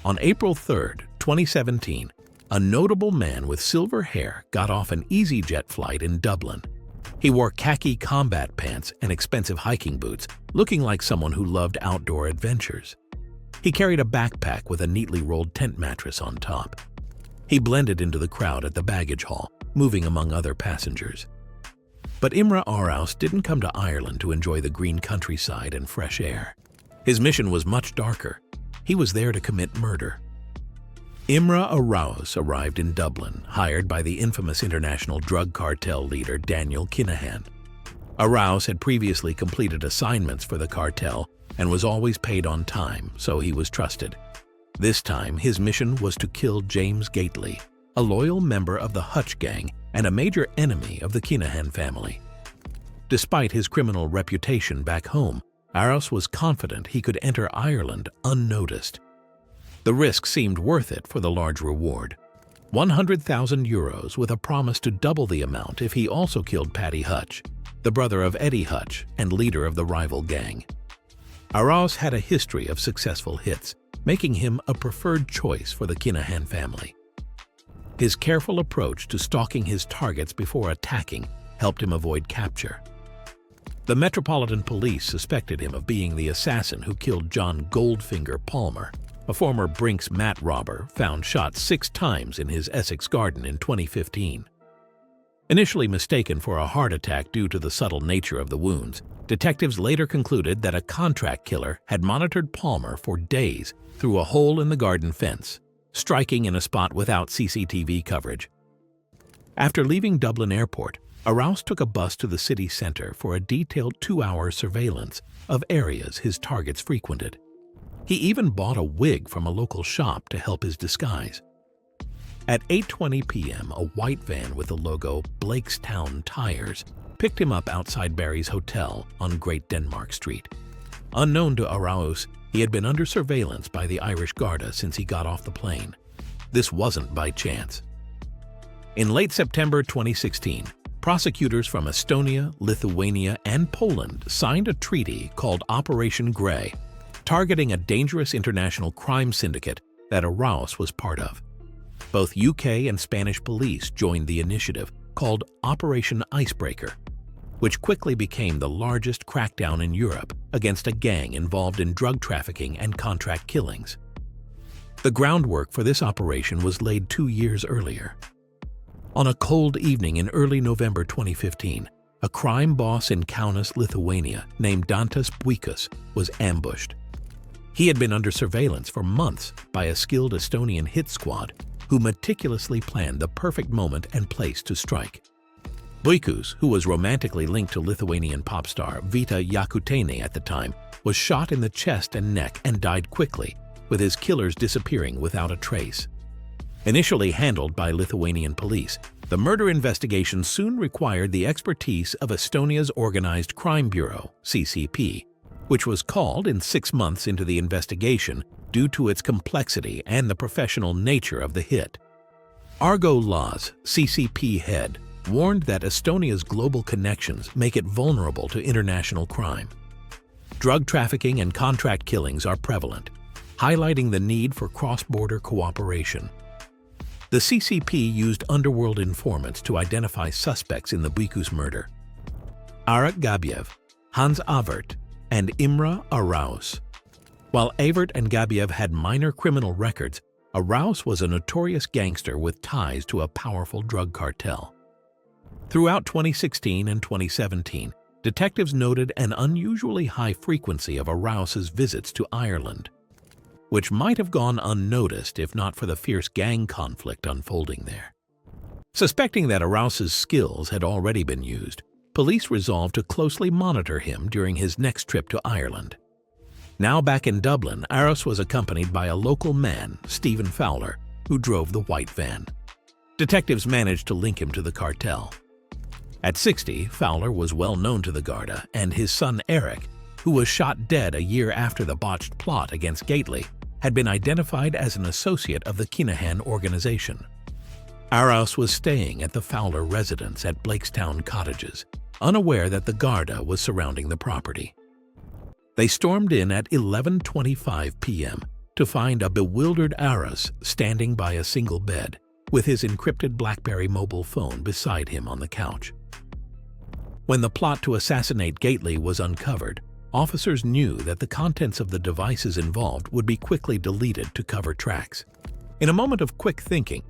On April 3, 2017, a notable man with silver hair got off an EasyJet flight in Dublin. He wore khaki combat pants and expensive hiking boots, looking like someone who loved outdoor adventures. He carried a backpack with a neatly rolled tent mattress on top. He blended into the crowd at the baggage hall, moving among other passengers. But Imre Arakas didn't come to Ireland to enjoy the green countryside and fresh air. His mission was much darker. He was there to commit murder. Imre Arakas arrived in Dublin, hired by the infamous international drug cartel leader Daniel Kinahan. Arakas had previously completed assignments for the cartel and was always paid on time, so he was trusted. This time, his mission was to kill James Gately, a loyal member of the Hutch gang and a major enemy of the Kinahan family. Despite his criminal reputation back home, Arakas was confident he could enter Ireland unnoticed. The risk seemed worth it for the large reward, 100,000 euros with a promise to double the amount if he also killed Paddy Hutch, the brother of Eddie Hutch and leader of the rival gang. Arakas had a history of successful hits, making him a preferred choice for the Kinahan family. His careful approach to stalking his targets before attacking helped him avoid capture. The Metropolitan Police suspected him of being the assassin who killed John Goldfinger Palmer, a former Brinks mat robber found shot 6 times in his Essex garden in 2015. Initially mistaken for a heart attack due to the subtle nature of the wounds, detectives later concluded that a contract killer had monitored Palmer for days through a hole in the garden fence, striking in a spot without CCTV coverage. After leaving Dublin Airport, Arakas took a bus to the city center for a detailed 2-hour surveillance of areas his targets frequented. He even bought a wig from a local shop to help his disguise. At 8:20 p.m., a white van with the logo Blakestown Tires picked him up outside Barry's Hotel on Great Denmark Street. Unknown to Arakas, he had been under surveillance by the Irish Garda since he got off the plane. This wasn't by chance. In late September 2016, prosecutors from Estonia, Lithuania, and Poland signed a treaty called Operation Grey, targeting a dangerous international crime syndicate that Arakas was part of. Both UK and Spanish police joined the initiative, called Operation Icebreaker, which quickly became the largest crackdown in Europe against a gang involved in drug trafficking and contract killings. The groundwork for this operation was laid 2 years earlier. On a cold evening in early November 2015, a crime boss in Kaunas, Lithuania, named Dantas Buikas, was ambushed. He had been under surveillance for months by a skilled Estonian hit squad who meticulously planned the perfect moment and place to strike. Buikas, who was romantically linked to Lithuanian pop star Vita Jakutienė at the time, was shot in the chest and neck and died quickly, with his killers disappearing without a trace. Initially handled by Lithuanian police, the murder investigation soon required the expertise of Estonia's Organized Crime Bureau, CCP, which was called in 6 months into the investigation due to its complexity and the professional nature of the hit. Argo Law's CCP head warned that Estonia's global connections make it vulnerable to international crime. Drug trafficking and contract killings are prevalent, highlighting the need for cross-border cooperation. The CCP used underworld informants to identify suspects in the Buikas murder: Arik Gabiev, Hans Avert, and Imre Arakas. While Avert and Gabiev had minor criminal records, Arakas was a notorious gangster with ties to a powerful drug cartel. Throughout 2016 and 2017, detectives noted an unusually high frequency of Arakas's visits to Ireland, which might have gone unnoticed if not for the fierce gang conflict unfolding there. Suspecting that Arakas's skills had already been used, police resolved to closely monitor him during his next trip to Ireland. Now back in Dublin, Arakas was accompanied by a local man, Stephen Fowler, who drove the white van. Detectives managed to link him to the cartel. At 60, Fowler was well known to the Garda, and his son Eric, who was shot dead a year after the botched plot against Gately, had been identified as an associate of the Kinahan organization. Arakas was staying at the Fowler residence at Blakestown Cottages, unaware that the Garda was surrounding the property. They stormed in at 11:25 p.m., to find a bewildered Arakas standing by a single bed, with his encrypted BlackBerry mobile phone beside him on the couch. When the plot to assassinate Gately was uncovered, officers knew that the contents of the devices involved would be quickly deleted to cover tracks. In a moment of quick thinking,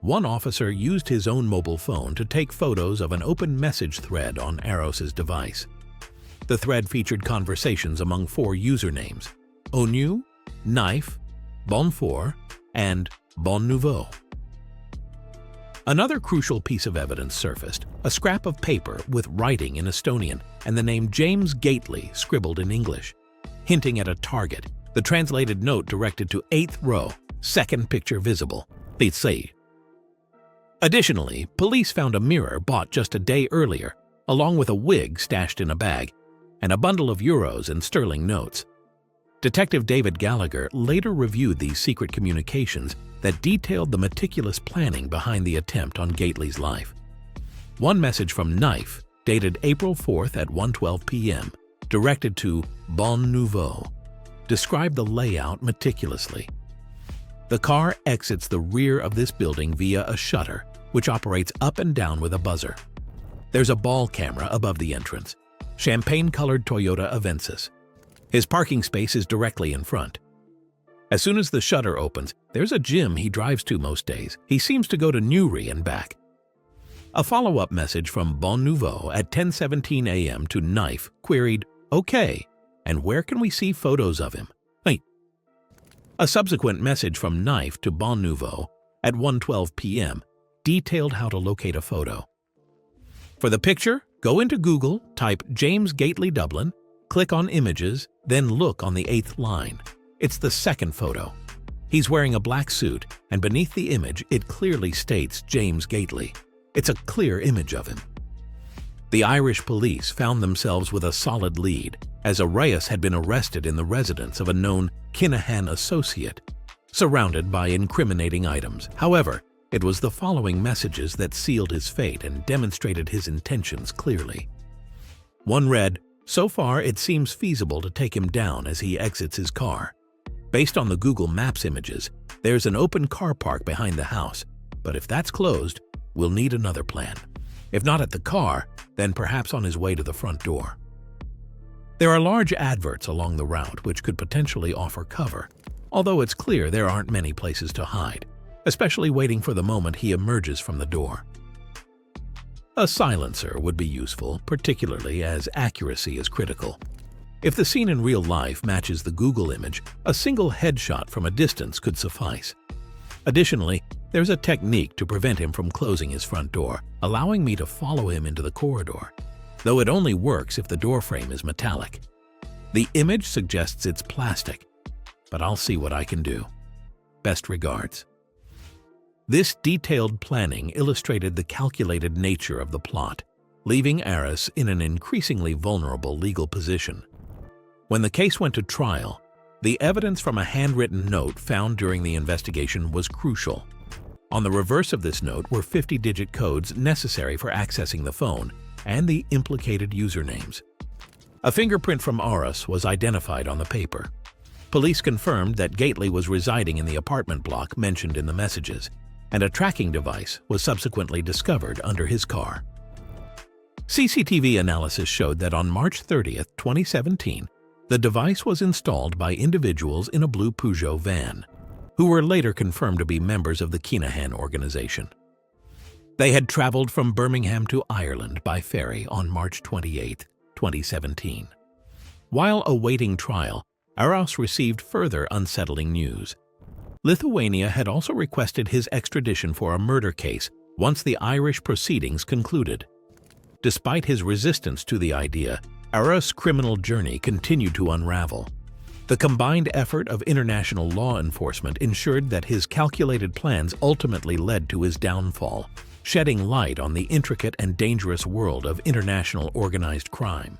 one officer used his own mobile phone to take photos of an open message thread on Arakas's device. The thread featured conversations among 4 usernames: Onu, Knife, Bonfour, and Bon Nouveau. Another crucial piece of evidence surfaced, a scrap of paper with writing in Estonian and the name James Gately scribbled in English, hinting at a target. The translated note directed to 8th row, second picture visible. Let's see. Additionally, police found a mirror bought just a day earlier, along with a wig stashed in a bag, and a bundle of euros and sterling notes. Detective David Gallagher later reviewed these secret communications that detailed the meticulous planning behind the attempt on Gately's life. One message from Knife, dated April 4th at 1:12 p.m., directed to Bon Nouveau, described the layout meticulously. The car exits the rear of this building via a shutter, which operates up and down with a buzzer. There's a ball camera above the entrance, champagne-colored Toyota Avensis. His parking space is directly in front. As soon as the shutter opens, there's a gym he drives to most days. He seems to go to Newry and back. A follow-up message from Bon Nouveau at 10:17 a.m. to Knife queried, "Okay, and where can we see photos of him?" Wait. A subsequent message from Knife to Bon Nouveau at 1:12 p.m. detailed how to locate a photo. For the picture, go into Google, type James Gately Dublin, click on Images, then look on the 8th line. It's the second photo. He's wearing a black suit, and beneath the image it clearly states James Gately. It's a clear image of him. The Irish police found themselves with a solid lead, as Arakas had been arrested in the residence of a known Kinahan associate, surrounded by incriminating items. However, it was the following messages that sealed his fate and demonstrated his intentions clearly. One read, "So far it seems feasible to take him down as he exits his car. Based on the Google Maps images, there's an open car park behind the house, but if that's closed, we'll need another plan. If not at the car, then perhaps on his way to the front door." There are large adverts along the route which could potentially offer cover, although it's clear there aren't many places to hide, especially waiting for the moment he emerges from the door. A silencer would be useful, particularly as accuracy is critical. If the scene in real life matches the Google image, a single headshot from a distance could suffice. Additionally, there's a technique to prevent him from closing his front door, allowing me to follow him into the corridor, though it only works if the doorframe is metallic. The image suggests it's plastic, but I'll see what I can do. Best regards. This detailed planning illustrated the calculated nature of the plot, leaving Arakas in an increasingly vulnerable legal position. When the case went to trial, the evidence from a handwritten note found during the investigation was crucial. On the reverse of this note were 50-digit codes necessary for accessing the phone and the implicated usernames. A fingerprint from Arakas was identified on the paper. Police confirmed that Gately was residing in the apartment block mentioned in the messages, and a tracking device was subsequently discovered under his car. CCTV analysis showed that on March 30, 2017, the device was installed by individuals in a blue Peugeot van, who were later confirmed to be members of the Kinahan organization. They had traveled from Birmingham to Ireland by ferry on March 28, 2017. While awaiting trial, Arakas received further unsettling news. Lithuania had also requested his extradition for a murder case once the Irish proceedings concluded. Despite his resistance to the idea, Arakas' criminal journey continued to unravel. The combined effort of international law enforcement ensured that his calculated plans ultimately led to his downfall, shedding light on the intricate and dangerous world of international organized crime.